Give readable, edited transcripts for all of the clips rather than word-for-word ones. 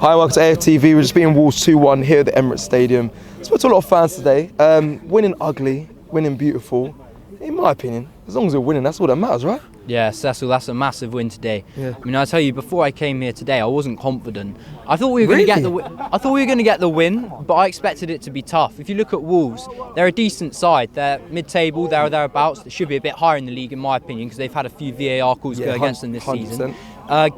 Hi, welcome to AFTV. We're just beating Wolves 2-1 here at the Emirates Stadium. Spoke to a lot of fans today. Winning ugly, winning beautiful. In my opinion, as long as we're winning, that's all that matters, right? Yeah, Cecil, that's a massive win today. Yeah. I mean, I tell you, before I came here today, I wasn't confident. I thought we were going to get the win. I thought we were going to get the win, but I expected it to be tough. If you look at Wolves, they're a decent side. They're mid-table, thereabouts. They should be a bit higher in the league, in my opinion, because they've had a few VAR calls go against them this 100%. season.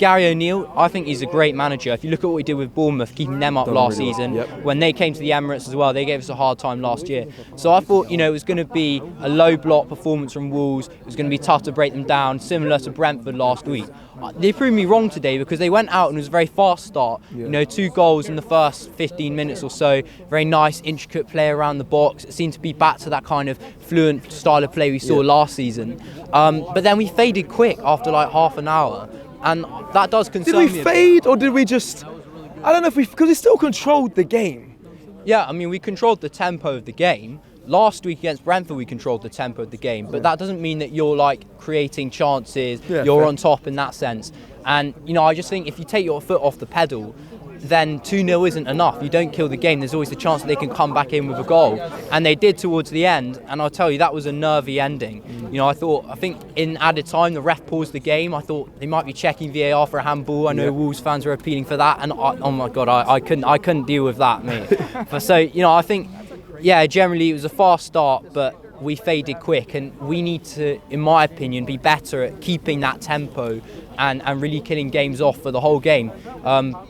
Gary O'Neill, I think he's a great manager. If you look at what he did with Bournemouth, keeping them up last season, when they came to the Emirates as well, they gave us a hard time last year. So I thought, it was going to be a low block performance from Wolves. It was going to be tough to break them down, similar to Brentford last week. They proved me wrong today because they went out and it was a very fast start. 2 goals in the first 15 minutes or so. Very nice, intricate play around the box. It seemed to be back to that kind of fluent style of play we saw last season. But then we faded quick after like half an hour. And that does concern me. Did we fade or did we just... I don't know if because we still controlled the game. Yeah, I mean, we controlled the tempo of the game. Last week against Brentford, we controlled the tempo of the game. But that doesn't mean that you're, creating chances, you're on top in that sense. And, I just think if you take your foot off the pedal, then 2-0 isn't enough. You don't kill the game. There's always the chance that they can come back in with a goal. And they did towards the end. And I'll tell you, that was a nervy ending. I think in added time, the ref paused the game. I thought they might be checking VAR for a handball. I know Wolves fans were appealing for that. And oh my God, I couldn't deal with that, mate. So, I think, generally it was a fast start, but we faded quick. And we need to, in my opinion, be better at keeping that tempo and really killing games off for the whole game.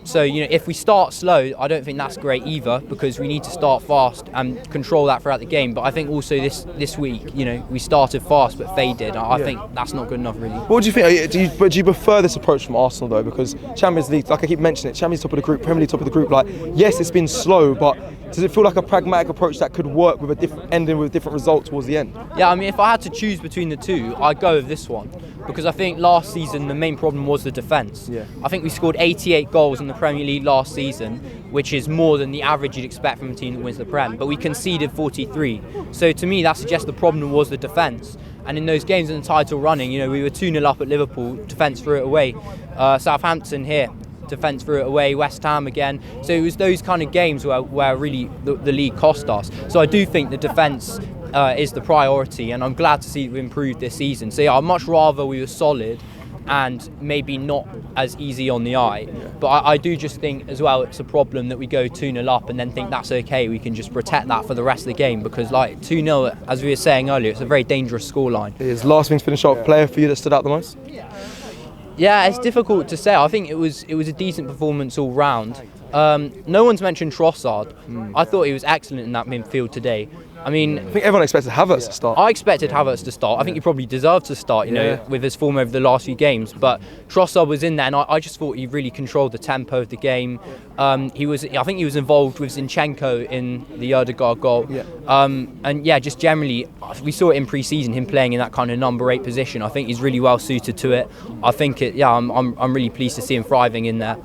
So, if we start slow, I don't think that's great either because we need to start fast and control that throughout the game. But I think also this week, we started fast but faded. I think that's not good enough, really. What do you think? Do you prefer this approach from Arsenal, though? Because Champions League, like I keep mentioning it, Champions League top of the group, Premier League top of the group, yes, it's been slow, but does it feel like a pragmatic approach that could work with ending with different results towards the end? Yeah, I mean, if I had to choose between the two, I'd go with this one. Because I think last season the main problem was the defence. I think we scored 88 goals in the Premier League last season, which is more than the average you'd expect from a team that wins the Prem, but we conceded 43. So to me that suggests the problem was the defence. And in those games in the title running, we were 2-0 up at Liverpool, defence threw it away. Southampton here, defence threw it away, West Ham again. So it was those kind of games where really the league cost us. So I do think the defence is the priority, and I'm glad to see that we improved this season. So I'd much rather we were solid and maybe not as easy on the eye. But I do just think as well it's a problem that we go 2-0 up and then think that's okay, we can just protect that for the rest of the game, because 2-0, as we were saying earlier, it's a very dangerous scoreline. It is. Last thing to finish off, player for you that stood out the most? Yeah, it's difficult to say. I think it was a decent performance all round. No one's mentioned Trossard. I thought he was excellent in that midfield today. I think everyone expected Havertz to start. I expected Havertz to start. I think he probably deserved to start, with his form over the last few games. But Trossard was in there, and I just thought he really controlled the tempo of the game. I think he was involved with Zinchenko in the Ødegaard goal. Just generally, we saw it in pre-season, him playing in that kind of number 8 position. I think he's really well suited to it. I think I'm really pleased to see him thriving in there.